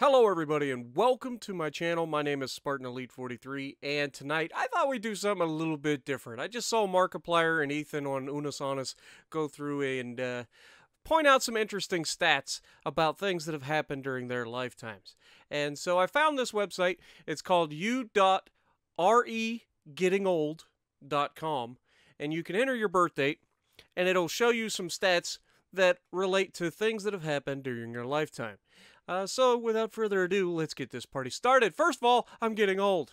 Hello everybody and welcome to my channel. My name is Spartan Elite 43 and tonight I thought we'd do something a little bit different. I just saw Markiplier and Ethan on Unisonus go through and point out some interesting stats about things that have happened during their lifetimes. And so I found this website. It's called u.regettingold.com, and you can enter your birth date and it'll show you some stats that relate to things that have happened during your lifetime. So without further ado, let's get this party started. First of all, I'm getting old.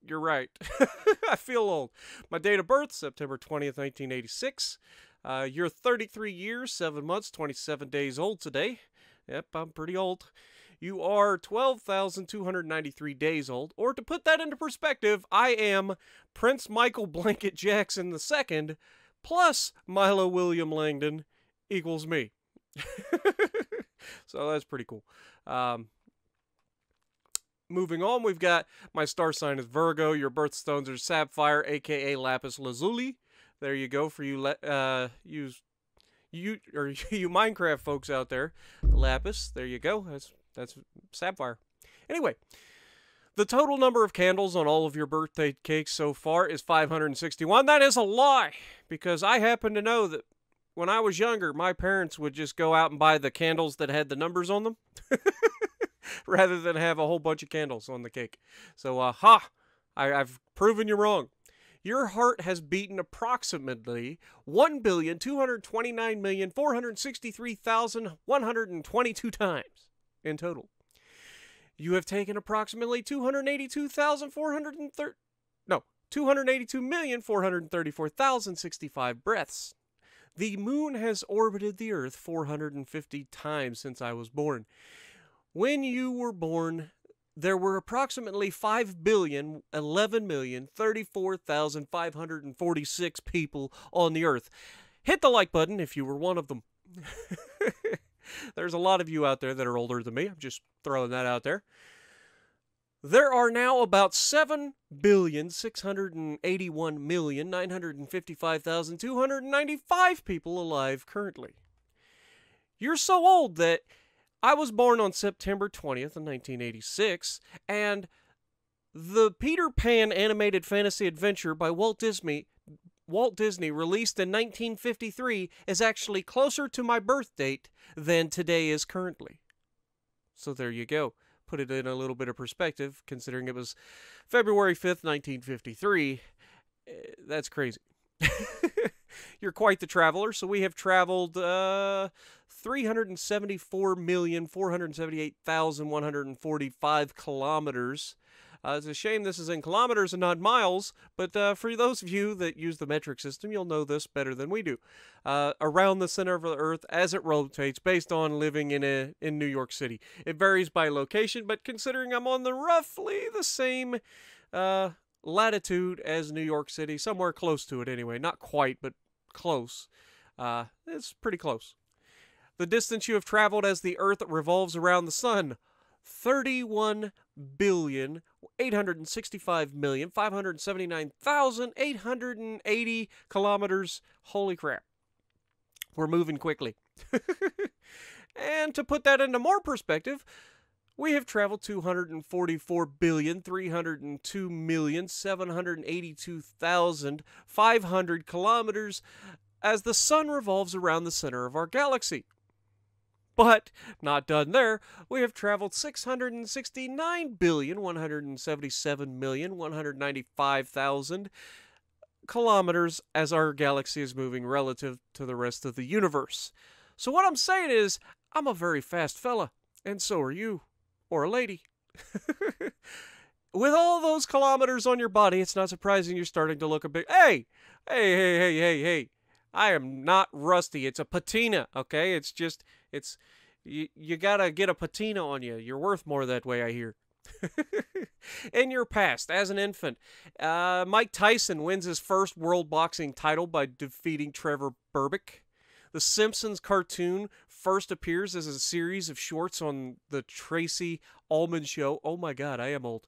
You're right. I feel old. My date of birth, September 20th, 1986. You're 33 years, 7 months, 27 days old today. Yep, I'm pretty old. You are 12,293 days old. Or to put that into perspective, I am Prince Michael Blanket Jackson II plus Milo William Langdon equals me. So that's pretty cool. Moving on, we've got my star sign is Virgo. Your birthstones are Sapphire, aka Lapis Lazuli. There you go for you you Minecraft folks out there. Lapis, there you go. That's Sapphire. Anyway, the total number of candles on all of your birthday cakes so far is 561. That is a lie, because I happen to know that when I was younger, my parents would just go out and buy the candles that had the numbers on them rather than have a whole bunch of candles on the cake. So, I've proven you wrong. Your heart has beaten approximately 1,229,463,122 times in total. You have taken approximately 282,434,065 breaths. The moon has orbited the Earth 450 times since I was born. When you were born, there were approximately 5,011,034,546 people on the Earth. Hit the like button if you were one of them. There's a lot of you out there that are older than me. I'm just throwing that out there. There are now about 7,681,955,295 people alive currently. You're so old that I was born on September 20th of 1986, and the Peter Pan animated fantasy adventure by Walt Disney released in 1953 is actually closer to my birth date than today is currently. So there you go. Put it in a little bit of perspective, considering it was February 5th, 1953. That's crazy. You're quite the traveler, so we have traveled 374,478,145 kilometers. It's a shame this is in kilometers and not miles, but for those of you that use the metric system, you'll know this better than we do. Around the center of the Earth as it rotates, based on living in New York City. It varies by location, but considering I'm on roughly the same latitude as New York City, somewhere close to it anyway. Not quite, but close. It's pretty close. The distance you have traveled as the Earth revolves around the Sun: 31,865,579,880 kilometers. Holy crap. We're moving quickly. And to put that into more perspective, we have traveled 244,302,782,500 kilometers as the Sun revolves around the center of our galaxy. But, not done there, we have traveled 669,177,195,000 kilometers as our galaxy is moving relative to the rest of the universe. So what I'm saying is, I'm a very fast fella, and so are you, or a lady. With all those kilometers on your body, it's not surprising you're starting to look a bit... Hey! Hey! I am not rusty. It's a patina, okay? It's just... You gotta get a patina on you. You're worth more that way, I hear. In your past, as an infant, Mike Tyson wins his first world boxing title by defeating Trevor Berbick. The Simpsons cartoon first appears as a series of shorts on the Tracy Ullman Show. Oh my god, I am old.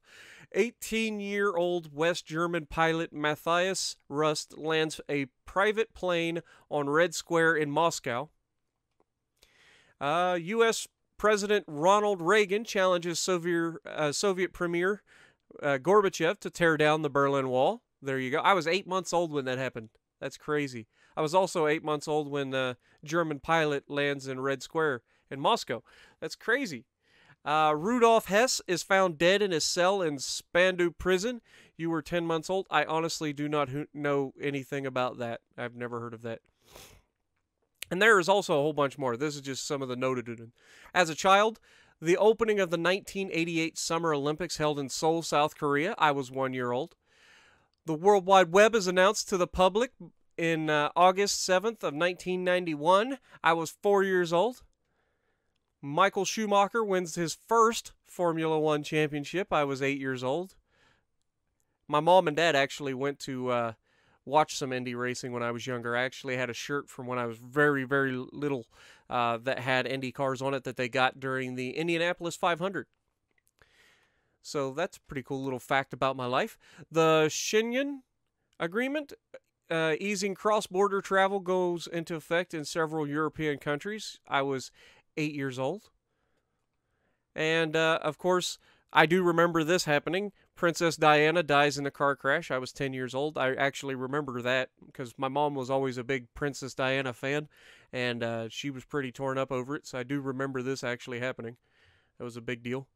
18-year-old West German pilot Matthias Rust lands a private plane on Red Square in Moscow. U.S. President Ronald Reagan challenges Soviet Premier Gorbachev to tear down the Berlin Wall. There you go. I was 8 months old when that happened. That's crazy. I was also 8 months old when the German pilot lands in Red Square in Moscow. That's crazy. Rudolf Hess is found dead in his cell in Spandau prison. You were 10 months old. I honestly do not know anything about that. I've never heard of that. And there is also a whole bunch more. This is just some of the noted. As a child, the opening of the 1988 Summer Olympics held in Seoul, South Korea. I was 1 year old. The World Wide Web is announced to the public in August 7th of 1991. I was 4 years old. Michael Schumacher wins his first Formula One championship. I was 8 years old. My mom and dad actually went to watch some Indy racing when I was younger. I actually had a shirt from when I was very, very little that had Indy cars on it that they got during the Indianapolis 500. So that's a pretty cool little fact about my life. The Schengen Agreement, easing cross-border travel, goes into effect in several European countries. I was 8 years old. And, of course, I do remember this happening. Princess Diana dies in a car crash. I was 10 years old. I actually remember that because my mom was always a big Princess Diana fan, and she was pretty torn up over it, so I do remember this actually happening. That was a big deal.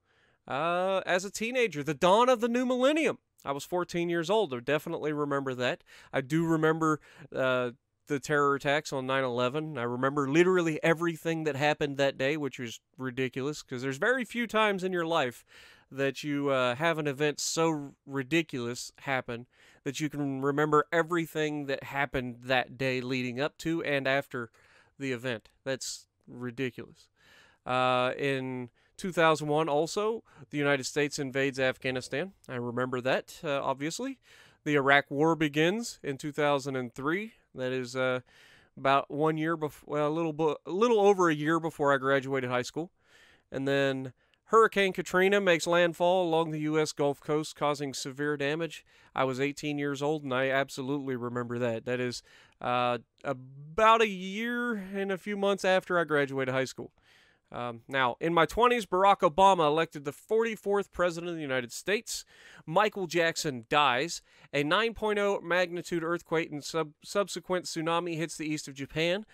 As a teenager, the dawn of the new millennium. I was 14 years old. I definitely remember that. I do remember the terror attacks on 9/11. I remember literally everything that happened that day, which was ridiculous because there's very few times in your life that you have an event so ridiculous happen that you can remember everything that happened that day leading up to and after the event. That's ridiculous. In 2001 also, the United States invades Afghanistan. I remember that, obviously. The Iraq War begins in 2003. That is about 1 year before, well, a little over a year before I graduated high school. And then Hurricane Katrina makes landfall along the U.S. Gulf Coast, causing severe damage. I was 18 years old, and I absolutely remember that. That is about a year and a few months after I graduated high school. Now, in my 20s, Barack Obama elected the 44th President of the United States. Michael Jackson dies. A 9.0 magnitude earthquake and subsequent tsunami hits the east of Japan.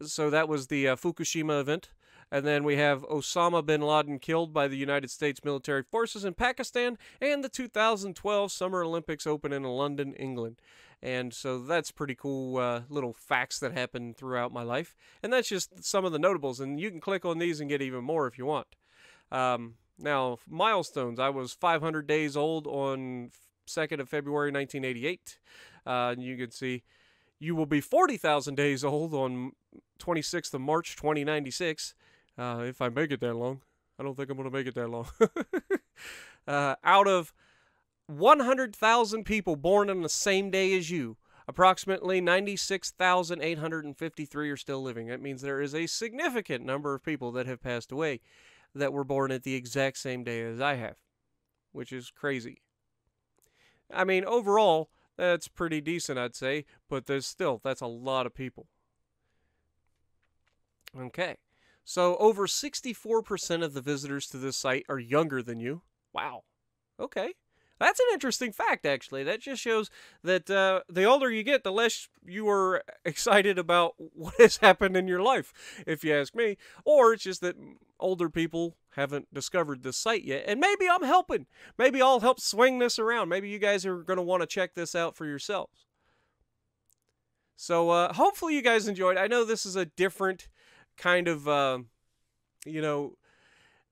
So that was the Fukushima event. And then we have Osama bin Laden killed by the United States military forces in Pakistan, and the 2012 Summer Olympics open in London, England. And so that's pretty cool little facts that happened throughout my life. And that's just some of the notables, and you can click on these and get even more if you want. Now, milestones. I was 500 days old on 2nd of February 1988. You can see you will be 40,000 days old on 26th of March 2096. If I make it that long. I don't think I'm going to make it that long. Out of 100,000 people born on the same day as you, approximately 96,853 are still living. That means there is a significant number of people that have passed away that were born at the exact same day as I have, which is crazy. I mean, overall, that's pretty decent, I'd say, but that's a lot of people. Okay. So over 64% of the visitors to this site are younger than you. Wow. Okay. That's an interesting fact, actually. That just shows that the older you get, the less you are excited about what has happened in your life, if you ask me. Or it's just that older people haven't discovered this site yet. And maybe I'm helping. Maybe I'll help swing this around. Maybe you guys are going to want to check this out for yourselves. So hopefully you guys enjoyed. I know this is a different kind of,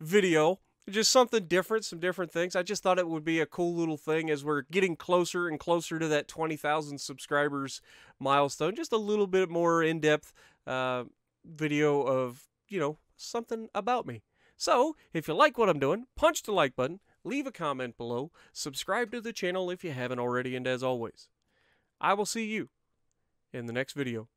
video. Just something different, some different things. I just thought it would be a cool little thing as we're getting closer and closer to that 20,000 subscribers milestone. Just a little bit more in-depth video of, something about me. So, if you like what I'm doing, punch the like button, leave a comment below, subscribe to the channel if you haven't already, and as always, I will see you in the next video.